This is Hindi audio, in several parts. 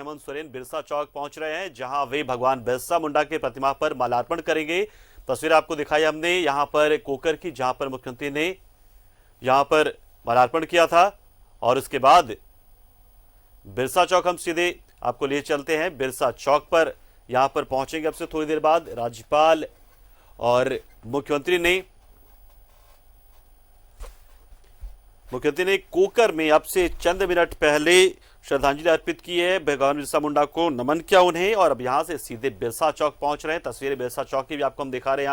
हेमंत सोरेन बिरसा चौक पहुंच रहे हैं, जहां वे भगवान बिरसा मुंडा के प्रतिमा पर माल्यार्पण करेंगे। तस्वीर आपको दिखाई हमने यहां पर कोकर की, जहां पर मुख्यमंत्री ने यहां पर माल्यार्पण किया था। और उसके बाद बिरसा चौक हम सीधे आपको ले चलते हैं। बिरसा चौक पर यहां पर पहुंचेंगे अब से थोड़ी देर बाद। राज्यपाल और मुख्यमंत्री ने कोकर में अब से चंद मिनट पहले श्रद्धांजलि अर्पित की है, भगवान बिरसा मुंडा को नमन किया उन्हें, और अब यहां से सीधे बिरसा चौक पहुंच रहे हैं। तस्वीरें बिरसा चौक की भी आपको हम दिखा रहे हैं।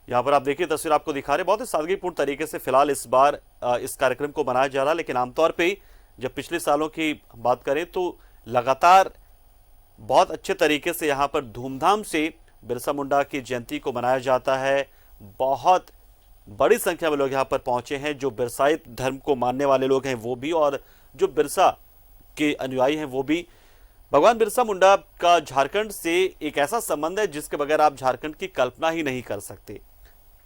यहां पर आप देखिए, तस्वीर आपको दिखा रहे हैं। बहुत ही सादगीपूर्ण तरीके से फिलहाल इस बार इस कार्यक्रम को मनाया जा रहा है, लेकिन आमतौर पर जब पिछले सालों की बात करें तो लगातार बहुत अच्छे तरीके से यहां पर धूमधाम से बिरसा मुंडा की जयंती को मनाया जाता है। बहुत बड़ी संख्या में लोग यहां पर पहुंचे हैं, जो बिरसाई धर्म को मानने वाले लोग हैं वो भी, और जो बिरसा के अनुयायी हैं वो भी। भगवान बिरसा मुंडा का झारखंड से एक ऐसा संबंध है जिसके बगैर आप झारखंड की कल्पना ही नहीं कर सकते।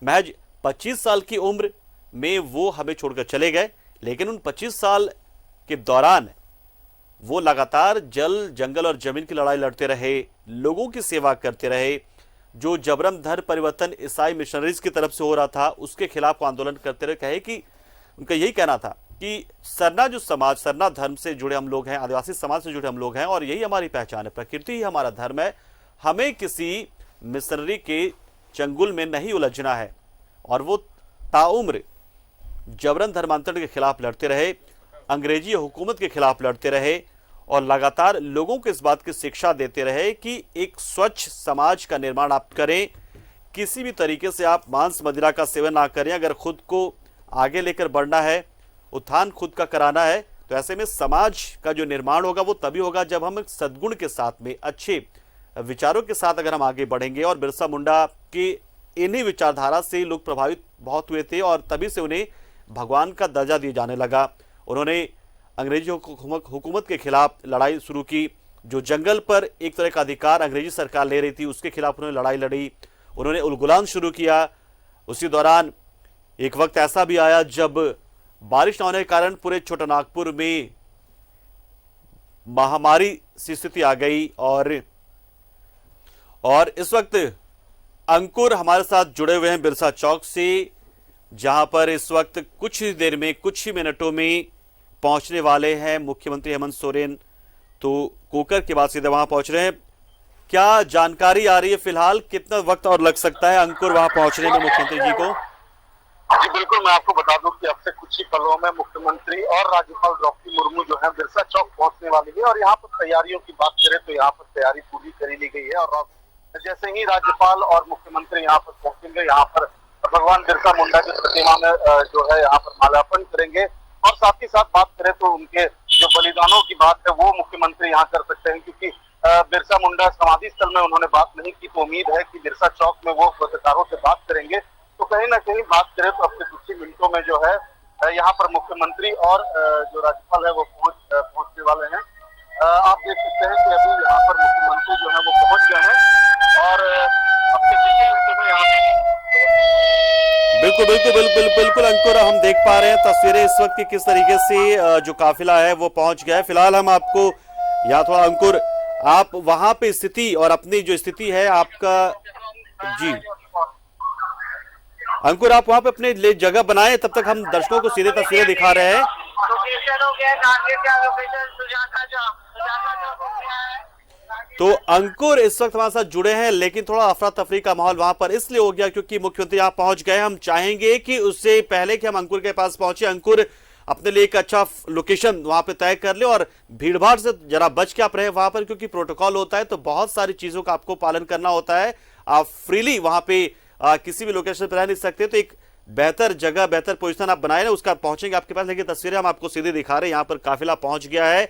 महज 25 साल की उम्र में वो हमें छोड़कर चले गए, लेकिन उन 25 साल के दौरान वो लगातार जल, जंगल और जमीन की लड़ाई लड़ते रहे, लोगों की सेवा करते रहे। जो जबरन धर्म परिवर्तन ईसाई मिशनरीज की तरफ से हो रहा था, उसके खिलाफ आंदोलन करते रहे। कहे कि उनका यही कहना था कि सरना जो समाज, सरना धर्म से जुड़े हम लोग हैं, आदिवासी समाज से जुड़े हम लोग हैं, और यही हमारी पहचान है, प्रकृति ही हमारा धर्म है, हमें किसी मिशनरी के चंगुल में नहीं उलझना है। और वो ताउम्र जबरन धर्मांतरण के खिलाफ लड़ते रहे, अंग्रेजी हुकूमत के खिलाफ लड़ते रहे, और लगातार लोगों को इस बात की शिक्षा देते रहे कि एक स्वच्छ समाज का निर्माण आप करें, किसी भी तरीके से आप मांस मदिरा का सेवन ना करें। अगर खुद को आगे लेकर बढ़ना है, उत्थान खुद का कराना है, तो ऐसे में समाज का जो निर्माण होगा वो तभी होगा जब हम सद्गुण के साथ में, अच्छे विचारों के साथ अगर हम आगे बढ़ेंगे। और बिरसा मुंडा के इन्हीं विचारधारा से लोग प्रभावित बहुत हुए थे, और तभी से उन्हें भगवान का दर्जा दिया जाने लगा। उन्होंने अंग्रेजी हुकूमत के खिलाफ लड़ाई शुरू की। जो जंगल पर एक तरह का अधिकार अंग्रेजी सरकार ले रही थी, उसके खिलाफ उन्होंने लड़ाई लड़ी। उन्होंने उलगुलान शुरू किया। उसी दौरान एक वक्त ऐसा भी आया जब बारिश न होने के कारण पूरे छोटानागपुर में महामारी सी स्थिति आ गई। और इस वक्त अंकुर हमारे साथ जुड़े हुए हैं बिरसा चौक से, जहां पर इस वक्त कुछ ही देर में, कुछ ही मिनटों में पहुंचने वाले हैं मुख्यमंत्री हेमंत सोरेन। तो कोकर के बाद सीधे वहां पहुंच रहे हैं। क्या जानकारी आ रही है फिलहाल, कितना वक्त और लग सकता है अंकुर वहां पहुंचने में मुख्यमंत्री जी को? जी बिल्कुल, मैं आपको बता दूं कि अब से कुछ ही पलों में मुख्यमंत्री और राज्यपाल द्रौपदी मुर्मू जो है बिरसा चौक पहुंचने वाली है। और यहाँ पर तैयारियों की बात करें तो यहाँ पर तैयारी पूरी कर ली गई है, और जैसे ही राज्यपाल और मुख्यमंत्री यहाँ पर पहुंचेंगे, यहाँ पर भगवान बिरसा मुंडा की प्रतिमा में जो है यहाँ पर माल्यार्पण करेंगे। और साथ ही साथ बात करें तो उनके जो बलिदानों की बात है वो मुख्यमंत्री यहाँ कर सकते हैं, क्योंकि बिरसा मुंडा समाधि स्थल में उन्होंने बात नहीं की, तो उम्मीद है कि बिरसा चौक में वो पत्रकारों से बात करेंगे। तो कहीं ना कहीं बात करें तो अब से कुछ ही मिनटों में जो है यहाँ पर मुख्यमंत्री और जो राज्यपाल है वो पहुंचने वाले हैं। आप देख सकते हैं कि अभी यहाँ पर मुख्यमंत्री जो है वो पहुंच गए हैं, और अब से कुछ ही मिनटों में यहाँ बिल्कुल अंकुर, हम देख पा रहे हैं तस्वीरें इस वक्त की किस तरीके से जो काफिला है वो पहुंच गया है। फिलहाल हम आपको या थोड़ा अंकुर, आप वहां पे स्थिति और अपनी जो स्थिति है आपका, जी अंकुर आप वहां पे अपने लिए जगह बनाए, तब तक हम दर्शकों को सीधे तस्वीरें दिखा रहे हैं। तो अंकुर इस वक्त हमारे साथ जुड़े हैं, लेकिन थोड़ा अफरा तफरी का माहौल वहां पर इसलिए हो गया क्योंकि मुख्यमंत्री यहाँ पहुंच गए। हम चाहेंगे कि उससे पहले कि हम अंकुर के पास पहुंचे, अंकुर अपने लिए एक अच्छा लोकेशन वहां पे तय कर ले, और भीड़ भाड़ से जरा बच के आप रहे वहां पर, क्योंकि प्रोटोकॉल होता है तो बहुत सारी चीजों का आपको पालन करना होता है। आप फ्रीली वहां पे किसी भी लोकेशन पर रह नहीं सकते, तो एक बेहतर जगह, बेहतर पोजिशन आप बनाए ना, उसका पहुंचेंगे आपके पास। लेकिन तस्वीरें हम आपको सीधे दिखा रहे हैं, यहाँ पर काफिला पहुंच गया है,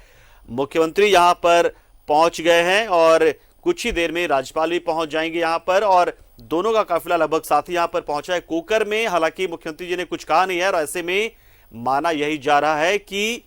मुख्यमंत्री यहाँ पर पहुंच गए हैं, और कुछ ही देर में राज्यपाल भी पहुंच जाएंगे यहाँ पर, और दोनों का काफिला लगभग साथ ही यहाँ पर पहुंचा है कोकर में। हालांकि मुख्यमंत्री जी ने कुछ कहा नहीं है, और ऐसे में माना यही जा रहा है कि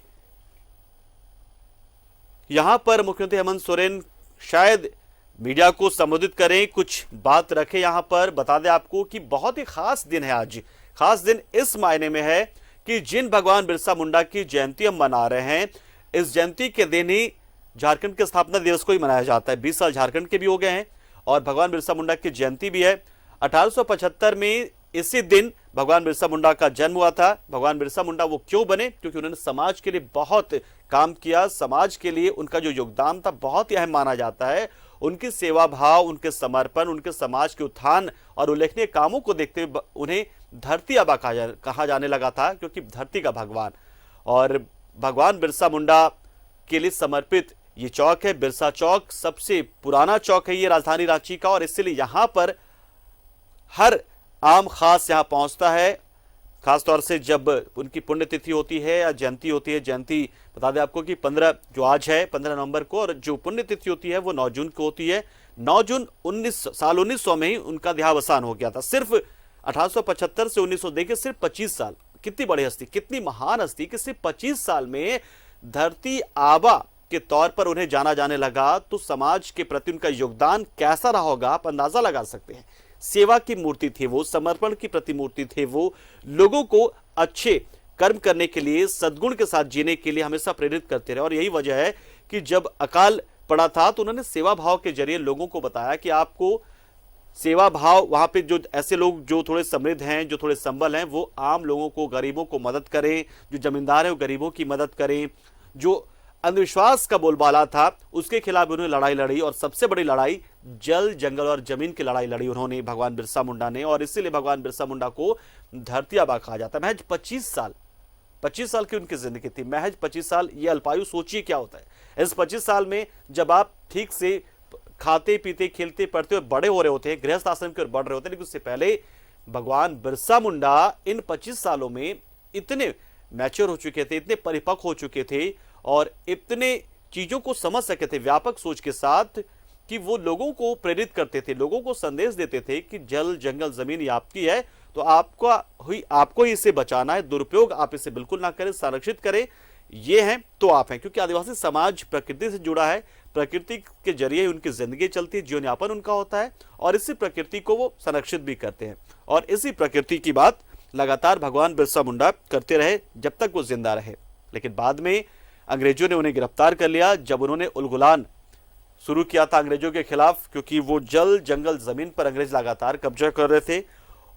यहां पर मुख्यमंत्री हेमंत सोरेन शायद मीडिया को संबोधित करें, कुछ बात रखें। यहां पर बता दें आपको कि बहुत ही खास दिन है आज। खास दिन इस मायने में है कि जिन भगवान बिरसा मुंडा की जयंती हम मना रहे हैं, इस जयंती के दिन ही झारखंड के स्थापना दिवस को ही मनाया जाता है। 20 साल झारखंड के भी हो गए हैं और भगवान बिरसा मुंडा की जयंती भी है। 1875 में इसी दिन भगवान बिरसा मुंडा का जन्म हुआ था। भगवान बिरसा मुंडा वो क्यों बने? क्योंकि उन्होंने समाज के लिए बहुत काम किया। समाज के लिए उनका जो योगदान था बहुत ही अहम माना जाता है। उनकी सेवा भाव, उनके समर्पण, उनके समाज के उत्थान और उल्लेखनीय कामों को देखते हुए उन्हें धरती आबा कहा जाने लगा था, क्योंकि धरती का भगवान। और भगवान बिरसा मुंडा के लिए समर्पित ये चौक है बिरसा चौक। सबसे पुराना चौक है ये राजधानी रांची का, और इसलिए यहां पर हर आम खास यहां पहुंचता है, खासतौर से जब उनकी पुण्यतिथि होती है या जयंती होती है। जयंती बता दें आपको कि 15 जो आज है 15 नवंबर को, और जो पुण्यतिथि होती है वो 9 जून को होती है। 9 जून 1900 में ही उनका देहावसान हो गया था। सिर्फ 1875 से 1900, देखिए सिर्फ 25 साल। कितनी बड़ी हस्ती, कितनी महान हस्ती कि सिर्फ 25 साल में धरती आबा के तौर पर उन्हें जाना जाने लगा। तो समाज के प्रति उनका योगदान कैसा रहा होगा आप अंदाजा लगा सकते हैं। सेवा की मूर्ति थे वो, समर्पण की प्रतिमूर्ति थे वो, लोगों को अच्छे कर्म करने के लिए, सद्गुण के साथ जीने के लिए हमेशा प्रेरित करते रहे। और यही वजह है कि जब अकाल पड़ा था तो उन्होंने सेवा भाव के जरिए लोगों को बताया कि आपको सेवा भाव, वहां पे जो ऐसे लोग जो थोड़े समृद्ध हैं, जो थोड़े संबल हैं, वो आम लोगों को, गरीबों को मदद करें। जो जमींदार है वो गरीबों की मदद करें। जो अंधविश्वास का बोलबाला था उसके खिलाफ उन्होंने लड़ाई लड़ी, और सबसे बड़ी लड़ाई जल, जंगल और जमीन की लड़ाई लड़ी उन्होंने, भगवान बिरसा मुंडा ने। और इसीलिए भगवान बिरसा मुंडा को धरती आबा कहा जाता है। महज 25 साल की उनकी जिंदगी थी, महज 25 साल। ये अल्पायु सोचिए क्या होता है। इस 25 साल में जब आप ठीक से खाते पीते खेलते पढ़ते हुए बड़े हो रहे होते हैं, गृहस्थ आश्रम की ओर बढ़ रहे होते हैं, लेकिन उससे पहले भगवान बिरसा मुंडा इन 25 सालों में इतने मैच्योर हो चुके थे, इतने परिपक्व हो चुके थे और इतने चीजों को समझ सके थे व्यापक सोच के साथ, कि वो लोगों को प्रेरित करते थे, लोगों को संदेश देते थे कि जल, जंगल, जमीन ये आपकी है, तो आपको इसे बचाना है, दुरुपयोग आप इसे बिल्कुल ना करें, संरक्षित करें। ये हैं तो आप हैं, क्योंकि आदिवासी समाज प्रकृति से जुड़ा है। प्रकृति के जरिए उनकी जिंदगी चलती है, जीवन यापन उनका होता है, और इसी प्रकृति को वो संरक्षित भी करते हैं। और इसी प्रकृति की बात लगातार भगवान बिरसा मुंडा करते रहे जब तक वो जिंदा रहे। लेकिन बाद में अंग्रेजों ने उन्हें गिरफ्तार कर लिया जब उन्होंने उलगुलान शुरू किया था अंग्रेजों के खिलाफ, क्योंकि वो जल, जंगल, जमीन पर अंग्रेज लगातार कब्जा कर रहे थे।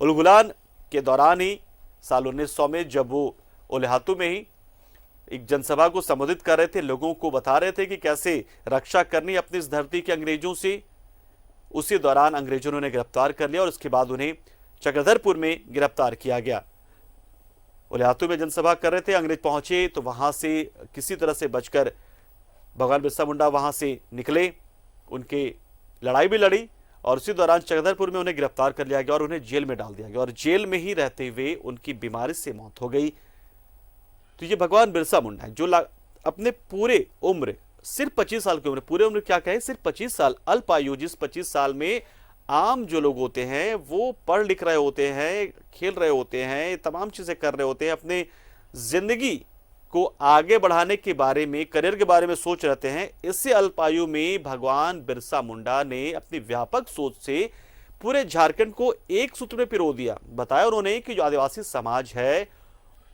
उलगुलान के दौरान ही साल 1900 में जब वो ओलेहातू में ही एक जनसभा को संबोधित कर रहे थे, लोगों को बता रहे थे कि कैसे रक्षा करनी अपनी इस धरती के अंग्रेजों से, उसी दौरान अंग्रेजों ने उन्हें गिरफ्तार कर लिया और उसके बाद उन्हें चक्रधरपुर में गिरफ्तार किया गया। ओलेहातू में जनसभा कर रहे थे, अंग्रेज पहुंचे तो वहां से किसी तरह से बचकर भगवान बिरसा मुंडा वहां से निकले, उनके लड़ाई भी लड़ी और उसी दौरान चक्रधरपुर में उन्हें गिरफ्तार कर लिया गया और उन्हें जेल में डाल दिया गया और जेल में ही रहते हुए उनकी बीमारी से मौत हो गई। तो ये भगवान बिरसा मुंडा है जो अपने पूरे उम्र, सिर्फ 25 साल की उम्र, पूरे उम्र क्या कहे, सिर्फ 25 साल, अल्पायु, जिस 25 साल में आम जो लोग होते हैं वो पढ़ लिख रहे होते हैं, खेल रहे होते हैं, तमाम चीजें कर रहे होते हैं, अपने जिंदगी को आगे बढ़ाने के बारे में, करियर के बारे में सोच रहे हैं। इससे अल्पायु में भगवान बिरसा मुंडा ने अपनी व्यापक सोच से पूरे झारखंड को एक सूत्र में पिरो दिया। बताया उन्होंने कि जो आदिवासी समाज है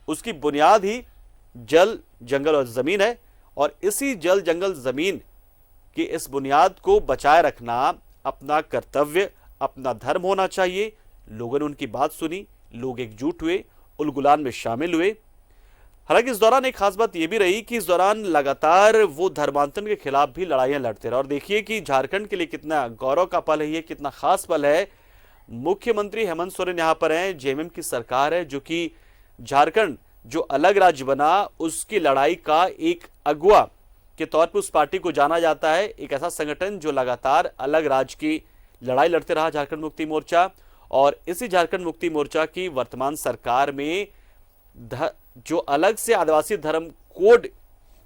उसकी बुनियाद ही जल, जंगल और जमीन है, और इसी जल, जंगल, जमीन की इस बुनियाद को बचाए रखना अपना कर्तव्य, अपना धर्म होना चाहिए। लोगों ने उनकी बात सुनी, लोग एकजुट हुए, उलगुलान में शामिल हुए। हालांकि इस दौरान एक खास बात यह भी रही कि इस दौरान लगातार वो धर्मांतरण के खिलाफ भी लड़ाइयां लड़ते रहे। और देखिए कि झारखंड के लिए कितना गौरव का पल है ये, कितना खास पल है। मुख्यमंत्री हेमंत सोरेन यहां पर हैं, जेएमएम की सरकार है, जो कि झारखंड जो अलग राज्य बना उसकी लड़ाई का एक अगुआ के तौर पर उस पार्टी को जाना जाता है। एक ऐसा संगठन जो लगातार अलग राज्य की लड़ाई लड़ते रहा, झारखंड मुक्ति मोर्चा। और इसी झारखंड मुक्ति मोर्चा की वर्तमान सरकार में जो अलग से आदिवासी धर्म कोड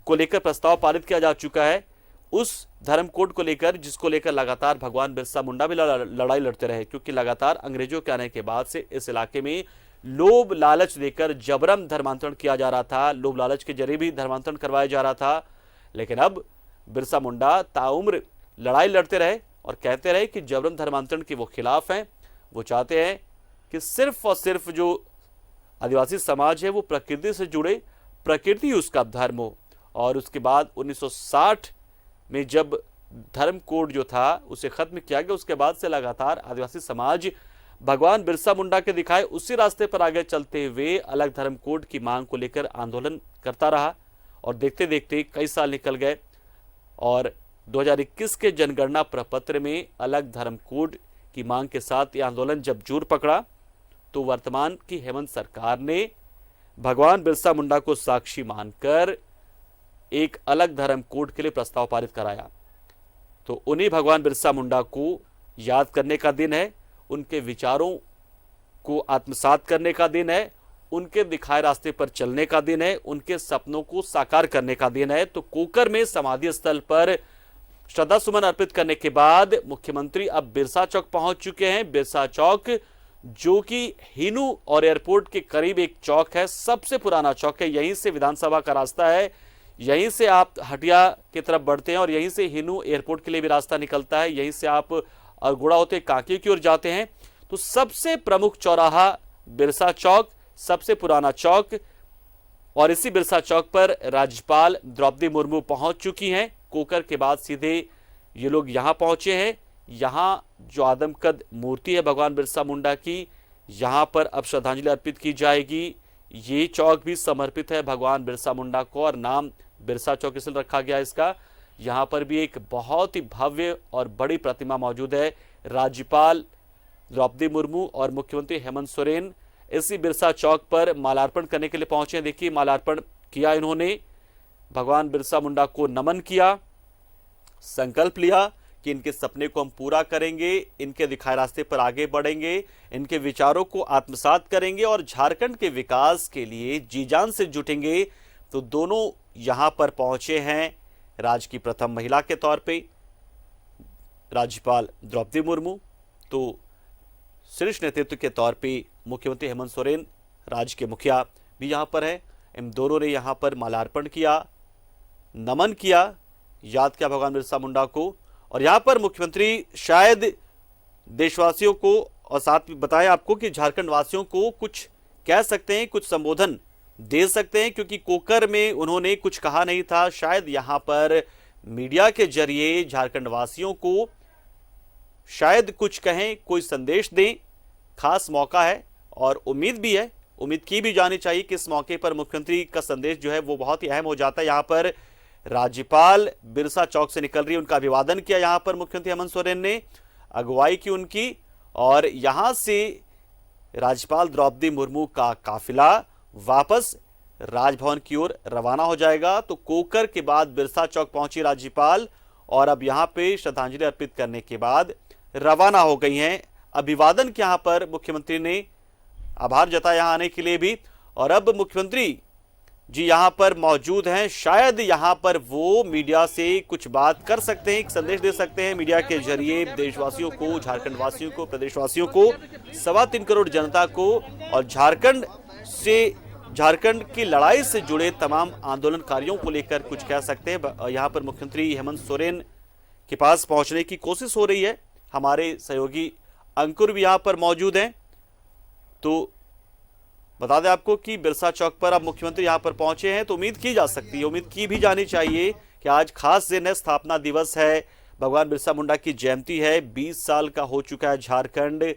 को लेकर प्रस्ताव पारित किया जा चुका है, उस धर्म कोड को लेकर, जिसको लेकर लगातार भगवान बिरसा मुंडा भी लड़ाई लड़ते रहे, क्योंकि लगातार अंग्रेजों के आने के बाद से इस इलाके में लोभ लालच देकर जबरन धर्मांतरण किया जा रहा था, लोभ लालच के जरिए भी धर्मांतरण करवाया जा रहा था। लेकिन अब बिरसा मुंडा ताउम्र लड़ाई लड़ते रहे और कहते रहे कि जबरन धर्मांतरण के वो खिलाफ हैं। वो चाहते हैं कि सिर्फ और सिर्फ जो आदिवासी समाज है वो प्रकृति से जुड़े, प्रकृति उसका धर्म हो। और उसके बाद 1960 में जब धर्म कोड जो था उसे खत्म किया गया, उसके बाद से लगातार आदिवासी समाज भगवान बिरसा मुंडा के दिखाए उसी रास्ते पर आगे चलते हुए अलग धर्म कोड की मांग को लेकर आंदोलन करता रहा। और देखते देखते कई साल निकल गए और 2021 के जनगणना प्रपत्र में अलग धर्म कोड की मांग के साथ यह आंदोलन जब जोर पकड़ा तो वर्तमान की हेमंत सरकार ने भगवान बिरसा मुंडा को साक्षी मानकर एक अलग धर्म कोड के लिए प्रस्ताव पारित कराया। तो उन्हीं भगवान बिरसा मुंडा को याद करने का दिन है, उनके विचारों को आत्मसात करने का दिन है, उनके दिखाए रास्ते पर चलने का दिन है, उनके सपनों को साकार करने का दिन है। तो कोकर में समाधि स्थल पर श्रद्धा सुमन अर्पित करने के बाद मुख्यमंत्री अब बिरसा चौक पहुंच चुके हैं। बिरसा चौक जो कि हिनू और एयरपोर्ट के करीब एक चौक है, सबसे पुराना चौक है, यहीं से विधानसभा का रास्ता है, यहीं से आप हटिया की तरफ बढ़ते हैं और यहीं से हिनू एयरपोर्ट के लिए भी रास्ता निकलता है, यहीं से आप अरगोड़ा होते कांके की ओर जाते हैं। तो सबसे प्रमुख चौराहा बिरसा चौक, सबसे पुराना चौक, और इसी बिरसा चौक पर राज्यपाल द्रौपदी मुर्मू पहुंच चुकी हैं। कोकर के बाद सीधे ये लोग यहां पहुंचे हैं। यहां जो आदमकद मूर्ति है भगवान बिरसा मुंडा की, यहां पर अब श्रद्धांजलि अर्पित की जाएगी। ये चौक भी समर्पित है भगवान बिरसा मुंडा को और नाम बिरसा चौक इसलिए रखा गया इसका। यहाँ पर भी एक बहुत ही भव्य और बड़ी प्रतिमा मौजूद है। राज्यपाल द्रौपदी मुर्मू और मुख्यमंत्री हेमंत सोरेन इसी बिरसा चौक पर मालार्पण करने के लिए पहुंचे हैं। देखिए मालार्पण किया इन्होंने, भगवान बिरसा मुंडा को नमन किया, संकल्प लिया कि इनके सपने को हम पूरा करेंगे, इनके दिखाए रास्ते पर आगे बढ़ेंगे, इनके विचारों को आत्मसात करेंगे और झारखंड के विकास के लिए जी जान से जुटेंगे। तो दोनों यहां पर पहुंचे हैं राज्य की प्रथम महिला के तौर पे राज्यपाल द्रौपदी मुर्मू, तो शीर्ष नेतृत्व के तौर पे मुख्यमंत्री हेमंत सोरेन, राज्य के मुखिया भी यहां पर हैं। इन दोनों ने यहां पर मालार्पण किया, नमन किया, याद किया भगवान बिरसा मुंडा को। और यहां पर मुख्यमंत्री शायद देशवासियों को और साथ में बताया आपको कि झारखंड वासियों को कुछ कह सकते हैं, कुछ संबोधन दे सकते हैं, क्योंकि कोकर में उन्होंने कुछ कहा नहीं था। शायद यहां पर मीडिया के जरिए झारखंड वासियों को शायद कुछ कहें, कोई संदेश दें। खास मौका है और उम्मीद भी है, उम्मीद की भी जानी चाहिए कि इस मौके पर मुख्यमंत्री का संदेश जो है वो बहुत ही अहम हो जाता है। यहाँ पर राज्यपाल बिरसा चौक से निकल रही है, उनका अभिवादन किया यहाँ पर मुख्यमंत्री हेमंत सोरेन ने, अगुवाई की उनकी, और यहाँ से राज्यपाल द्रौपदी मुर्मू का काफिला वापस राजभवन की ओर रवाना हो जाएगा। तो कोकर के बाद बिरसा चौक पहुंची राज्यपाल और अब यहाँ पे श्रद्धांजलि अर्पित करने के बाद रवाना हो गई हैं। अभिवादन के यहाँ पर मुख्यमंत्री ने आभार जताया यहाँ आने के लिए भी, और अब मुख्यमंत्री जी यहाँ पर मौजूद हैं। शायद यहाँ पर वो मीडिया से कुछ बात कर सकते हैं, एक संदेश दे सकते हैं मीडिया के जरिए देशवासियों को, झारखंड वासियों को, प्रदेशवासियों को, 3.25 करोड़ जनता को, और झारखंड की लड़ाई से जुड़े तमाम आंदोलनकारियों को लेकर कुछ कह सकते हैं। यहाँ पर मुख्यमंत्री हेमंत सोरेन के पास पहुंचने की कोशिश हो रही है। हमारे सहयोगी अंकुर भी यहाँ पर मौजूद हैं। तो बता दें आपको कि बिरसा चौक पर अब मुख्यमंत्री यहाँ पर पहुंचे हैं, तो उम्मीद की जा सकती है, उम्मीद की भी जानी चाहिए कि आज खास दिन है, स्थापना दिवस है, भगवान बिरसा मुंडा की जयंती है। 20 साल का हो चुका है झारखंड,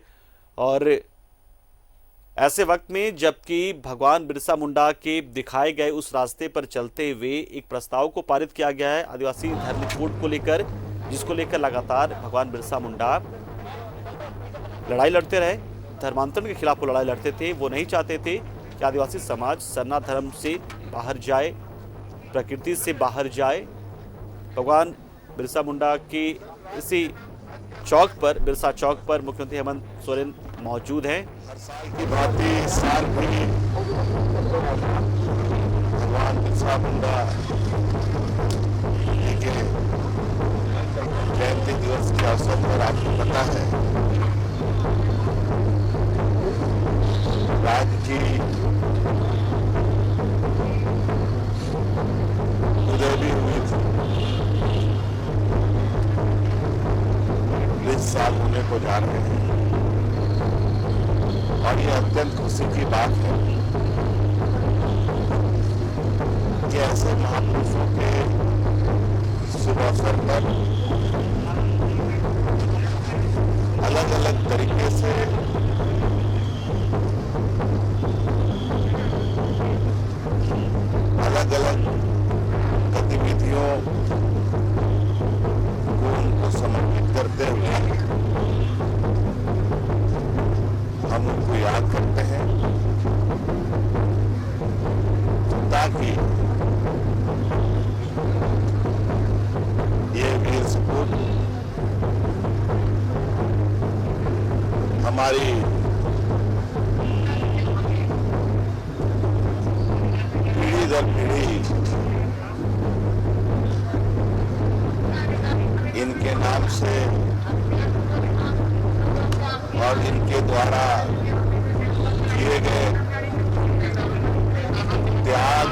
और ऐसे वक्त में जबकि भगवान बिरसा मुंडा के दिखाए गए उस रास्ते पर चलते हुए एक प्रस्ताव को पारित किया गया है आदिवासी धर्म कोड को लेकर, जिसको लेकर लगातार भगवान बिरसा मुंडा लड़ाई लड़ते रहे, धर्मांतरण के खिलाफ वो लड़ाई लड़ते थे। वो नहीं चाहते थे कि आदिवासी समाज सरना धर्म से बाहर जाए, प्रकृति से बाहर जाए। भगवान बिरसा मुंडा के इसी चौक पर, बिरसा चौक पर मुख्यमंत्री हेमंत सोरेन मौजूद हैं। हर साल की भांति इस साल भी भगवान बिरसा मुंडा जी के जयंती दिवस के अवसर पर आपको पता है राज्य की उदयवी हुई थी। 20 साल होने को जा रहे हैं और ये अत्यंत खुशी की बात है कि ऐसे महापुरुषों के शुभ अवसर पर अलग अलग तरीके से अलग अलग गतिविधियों को उनको समर्पित करते हुए हम उनको याद करते हैं, ताकि ये वीर सपूत हमारी पीढ़ी दर पीढ़ी इनके नाम से और इनके द्वारा किए गए त्याग,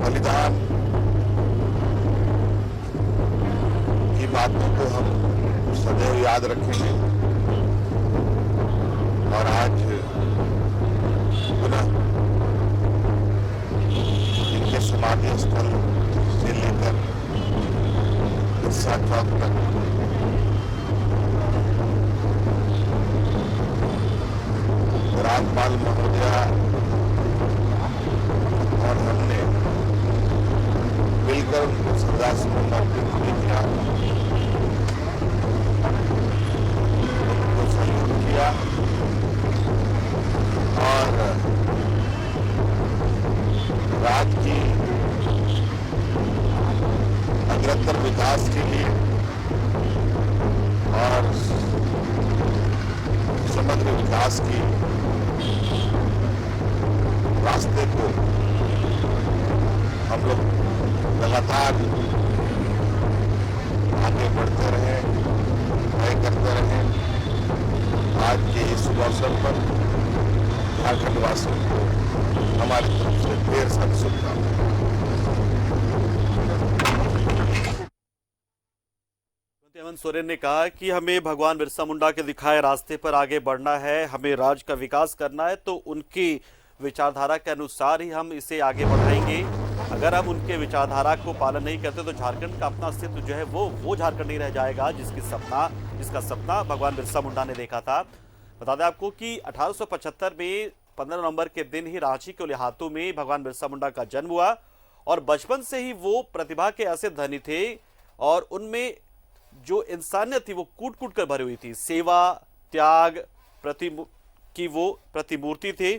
बलिदान की बातों को हम सदैव याद रखेंगे। और आज पुनः इनके समाधि स्थल से लेकर बिरसा चौक तक राज्यपाल महोदया और हमने मिलकर उनको श्रद्धासुमन अर्पित किया, उनको सल्यूट किया और राज्य की अग्रतर विकास के लिए और समग्र विकास की रास्ते को हम लोग लगातार आगे बढ़ते रहे, तय करते रहे। आज के इस शुभ अवसर पर झारखंड वासियों को हमारी तरफ से ढेर सारी शुभकामनाएं। हेमंत सोरेन ने कहा कि हमें भगवान बिरसा मुंडा के दिखाए रास्ते पर आगे बढ़ना है, हमें राज्य का विकास करना है, तो उनकी विचारधारा के अनुसार ही हम इसे आगे बढ़ाएंगे। अगर हम उनके विचारधारा को पालन नहीं करते तो झारखंड का अपना अस्तित्व जो है वो झारखंड नहीं रह जाएगा जिसका सपना भगवान बिरसा मुंडा ने देखा था। बता दें आपको कि 1875 में 15 नवंबर के दिन ही रांची के लिहातों में भगवान बिरसा मुंडा का जन्म हुआ और बचपन से ही वो प्रतिभा के ऐसे धनी थे और उनमें जो इंसानियत थी वो कूट कूट कर भरी हुई थी। सेवा, त्याग की वो प्रतिमूर्ति थे।